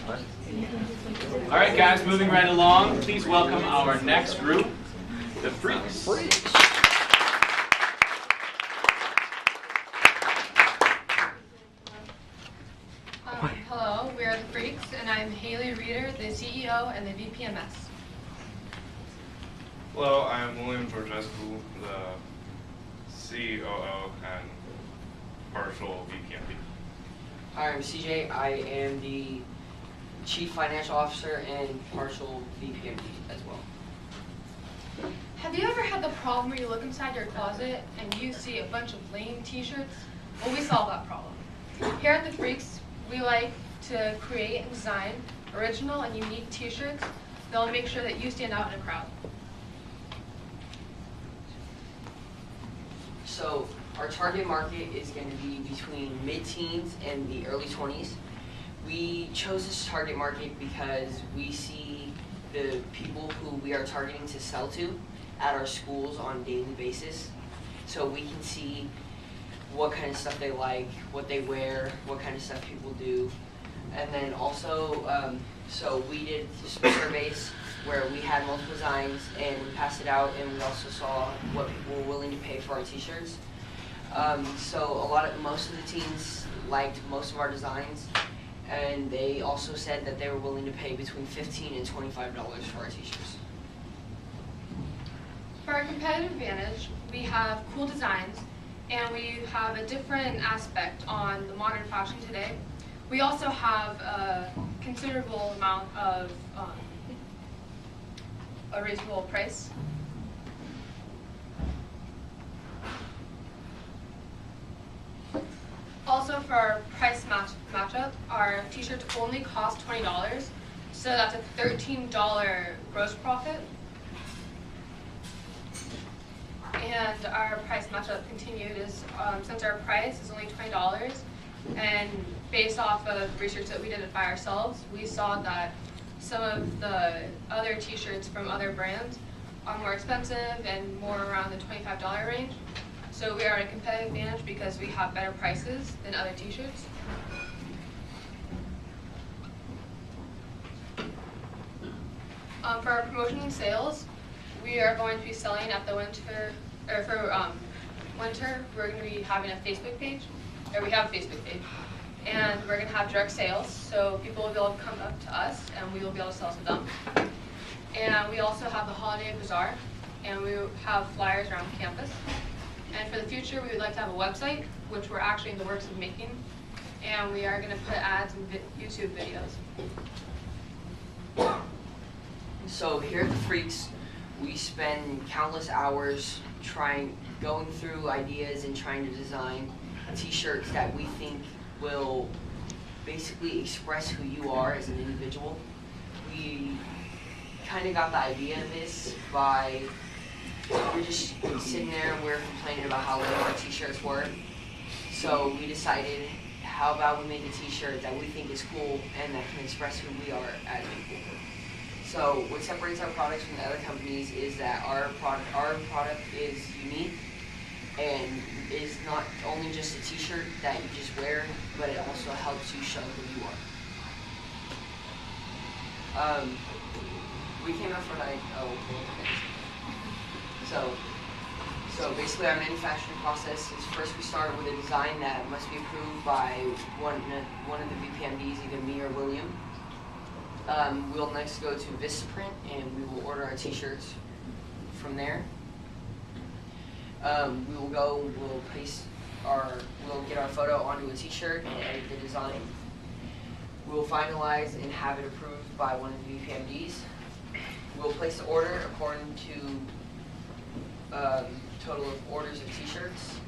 All right, guys, moving right along. Please welcome our next group, the Freaks. Hello, we are the Freaks, and I'm Haley Reeder, the CEO and the VPMS. Hello, I'm William Georgescu, the COO and partial VPMD. Hi, I'm CJ. I am the Chief Financial Officer and partial VPMD as well. Have you ever had the problem where you look inside your closet and you see a bunch of lame t-shirts? Well, we solve that problem. Here at the Freaks, we like to create and design original and unique t-shirts that will make sure that you stand out in a crowd. So our target market is going to be between mid-teens and the early 20s. We chose this target market because we see the people who we are targeting to sell to at our schools on a daily basis. So we can see what kind of stuff they like, what they wear, what kind of stuff people do. And then also, so we did some surveys where we had multiple designs and we passed it out, and we also saw what people were willing to pay for our t-shirts. So most of the teens liked most of our designs, and they also said that they were willing to pay between $15 and $25 for our t-shirts. For our competitive advantage, we have cool designs, and we have a different aspect on the modern fashion today. We also have a considerable amount of a reasonable price. Also, for our price matchup, our t-shirts only cost $20, so that's a $13 gross profit. And our price matchup continued is since our price is only $20, and based off of research that we did by ourselves, we saw that some of the other t-shirts from other brands are more expensive and more around the $25 range. So we are at a competitive advantage because we have better prices than other t-shirts. For our promotion and sales, we are going to be selling at the winter, or for winter, we're going to be having a Facebook page, or we have a Facebook page, and we're going to have direct sales, so people will be able to come up to us and we will be able to sell to them. And we also have the holiday bazaar, and we have flyers around campus. And for the future, we would like to have a website, which we're actually in the works of making, and we are going to put ads and YouTube videos. So here at the Freaks, we spend countless hours going through ideas and trying to design t-shirts that we think will basically express who you are as an individual. We kind of got the idea of this by we're just sitting there and we're complaining about how little our t-shirts were. So we decided, how about we make a t-shirt that we think is cool and that can express who we are as people. So what separates our products from the other companies is that our product is unique and is not only just a t-shirt that you just wear, but it also helps you show who you are. We came up with So basically our manufacturing process is, first we start with a design that must be approved by one of the VPMDs, either me or William. We'll next go to Vistaprint, and we will order our t-shirts from there. We'll get our photo onto a t-shirt and edit the design. We'll finalize and have it approved by one of the VPMDs. We'll place the order according to total of orders of t-shirts.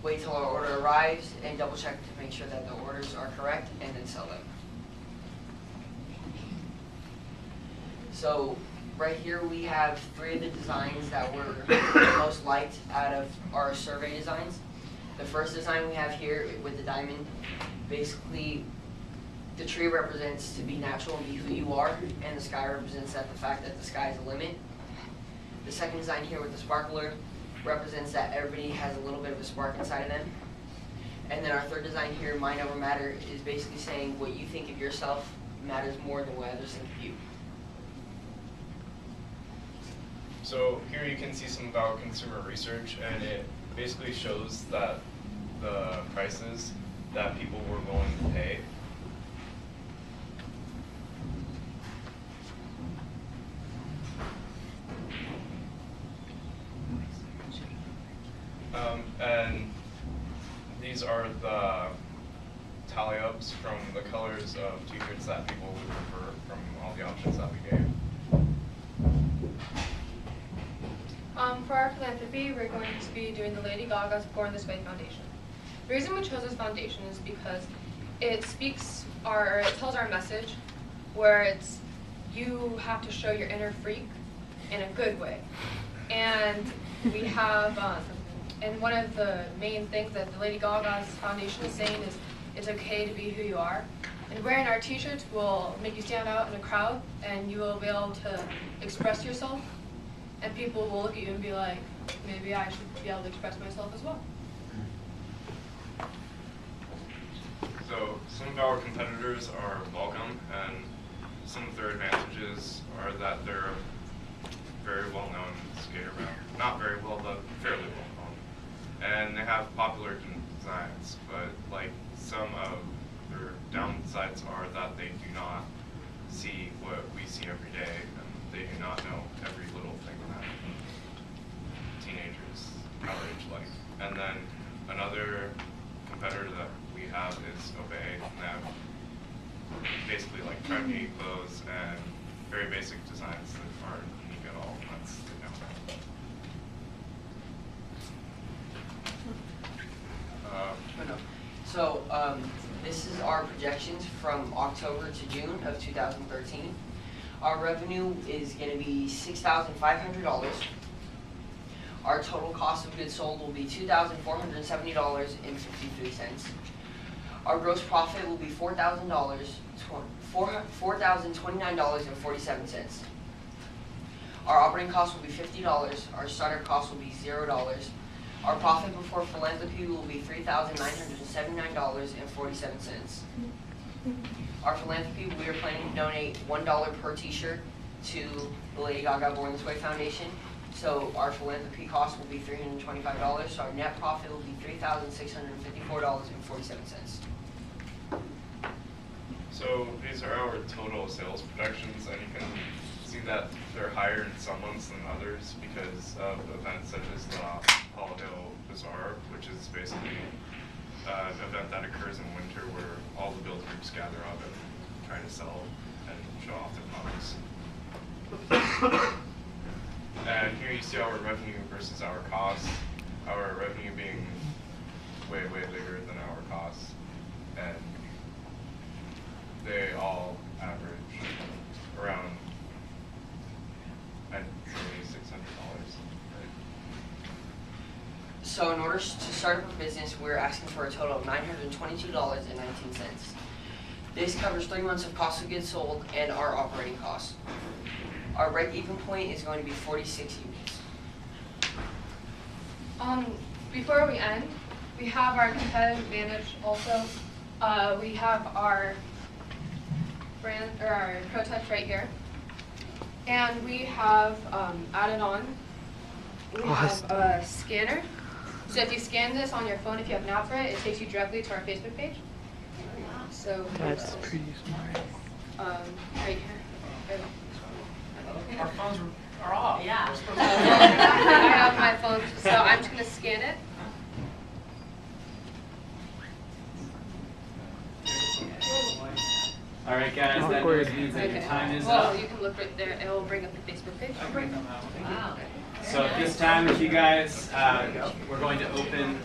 Wait till our order arrives and double check to make sure that the orders are correct, and then sell them. So right here we have 3 of the designs that were most liked out of our survey designs. The first design we have here with the diamond, basically the tree represents to be natural and be who you are, and the sky represents the fact that the sky is the limit. The second design here with the sparkler represents that everybody has a little bit of a spark inside of them. And then our third design here, Mind Over Matter, is basically saying what you think of yourself matters more than what others think of you. So here you can see some of our consumer research, and it basically shows that the prices that people were willing to pay. And these are the tally-ups from the colors of t-shirts that people would prefer from all the options that we gave. For our philanthropy, we're going to be doing the Lady Gaga's Born This Way Foundation. The reason we chose this foundation is because it tells our message, where it's you have to show your inner freak in a good way. And we have, and one of the main things that the Lady Gaga's foundation is saying is it's okay to be who you are. And wearing our t-shirts will make you stand out in a crowd, and you will be able to express yourself. And people will look at you and be like, maybe I should be able to express myself as well. So some of our competitors are welcome, and some of their advantages are that they're very well known skater brand. Not very well, but fairly well known. And they have popular designs, but like some of their downsides are that they do not see what we see every day, and they do not know every little thing that teenagers our age like. And then another competitor that we have is Obey, and they have basically like trendy clothes and very basic designs that aren't unique at all. That's the downside. So this is our projections from October to June of 2013. Our revenue is going to be $6,500. Our total cost of goods sold will be $2,470.53. Our gross profit will be $4,029.47. Our operating cost will be $50. Our starter cost will be $0. Our profit before philanthropy will be $3,979.47. Our philanthropy, we are planning to donate $1 per t-shirt to the Lady Gaga Born This Way Foundation. So our philanthropy cost will be $325. So our net profit will be $3,654.47. So these are our total sales projections, and you can see that they're higher in some months than others because of events such as the Holiday Bazaar, which is basically an event that occurs in winter where all the build groups gather up and try to sell and show off their products. And here you see our revenue versus our costs. Our revenue being way, way bigger than our costs. And they all average around, I'd say, $600. So in order to start up a business, we're asking for a total of $922.19. This covers 3 months of cost of goods sold and our operating costs. Our break-even point is going to be 46 units. Before we end, we have our competitive advantage also. We have our brand or our prototypes right here, and we have added on. We have a scanner. So if you scan this on your phone, if you have an app for it, it takes you directly to our Facebook page. So That's pretty smart. right here. Our phones are off. Yeah. I have my phone, so I'm just going to scan it. All right, guys, that means that your time is Well, up. you can look right there. It will bring up the Facebook page. Wow. So at this time, if you guys, we're going to open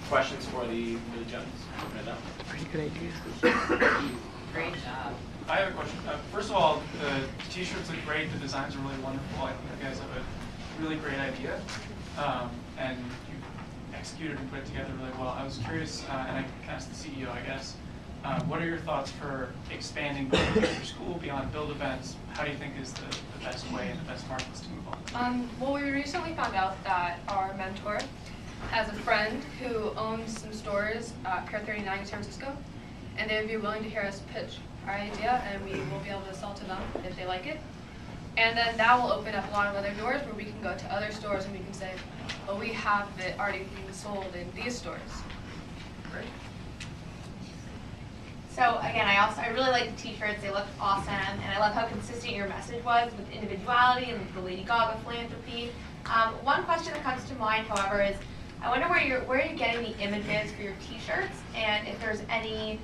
questions for the judges. Open it up. Pretty good idea. Great job. I have a question. First of all, the t-shirts look great. The designs are really wonderful. I think you guys have a really great idea. And you executed and put it together really well. I was curious, and I can ask the CEO, I guess, what are your thoughts for expanding your school beyond build events? How do you think is the best way and the best markets to move on? Well, we recently found out that our mentor has a friend who owns some stores at Pier 39 in San Francisco, and they would be willing to hear us pitch our idea, and we will be able to sell to them if they like it. And then that will open up a lot of other doors where we can go to other stores and we can say, oh, we have it already being sold in these stores. Great. So again, I really like the t-shirts. They look awesome, and I love how consistent your message was with individuality and the Lady Gaga philanthropy. One question that comes to mind, however, is I wonder where you're getting the images for your t-shirts, and if there's any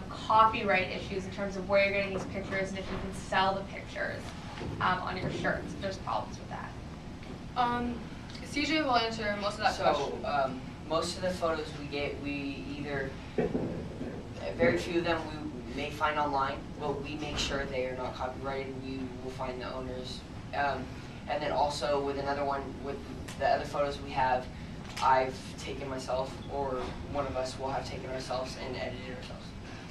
copyright issues in terms of where you're getting these pictures, and if you can sell the pictures on your shirts. If there's problems with that. CJ will answer most of that question. So, most of the photos we get, we either, very few of them we may find online, but we make sure they are not copyrighted. We will find the owners. And then also with another one, with the other photos we have, I've taken myself, or one of us will have taken ourselves and edited ourselves.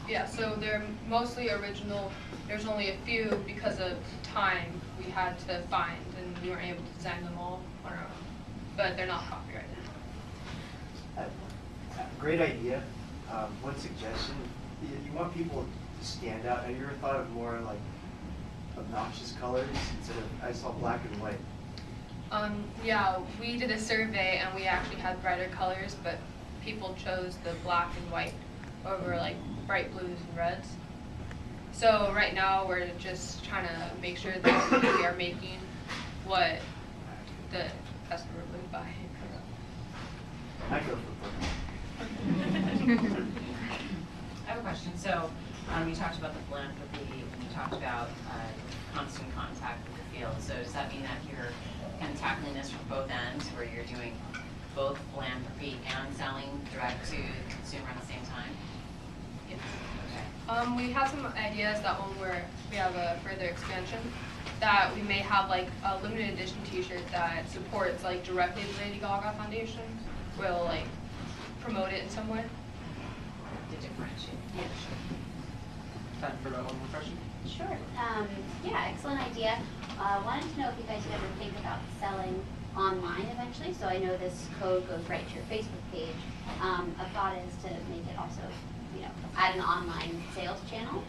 Yeah, so they're mostly original. There's only a few because of time we had to find, and we weren't able to design them all on our own. But they're not copyrighted. Great idea. One suggestion, you want people to stand out. Have you ever thought of more like obnoxious colors instead of, I saw black and white. Yeah, we did a survey and we actually had brighter colors, but people chose the black and white over like bright blues and reds. So right now we're just trying to make sure that we are making what the customer would buy. I go for purple. I have a question. So you talked about the philanthropy, and you talked about constant contact with the field. So does that mean that you're kind of tackling this from both ends, where you're doing both philanthropy and selling direct to the consumer at the same time? Yes. Okay. We have some ideas that when we have a further expansion, that we may have like a limited edition T-shirt that supports like directly the Lady Gaga Foundation. We'll like promote it in some way. To differentiate. Time for one more question. Sure. Yeah, excellent idea. Wanted to know if you guys would ever think about selling online eventually. So I know this code goes right to your Facebook page. A thought is to make it also, add an online sales channel.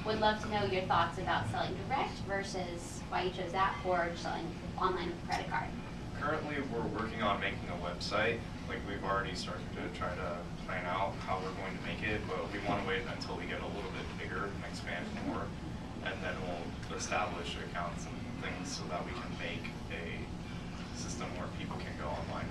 Would love to know your thoughts about selling direct versus why you chose that, or selling online with a credit card. Currently, we're working on making a website. Like, we've already started to try to plan out how we're going to make it, but we want to wait until we get a little bit bigger and expand more, and then we'll establish accounts and things so that we can make a system where people can go online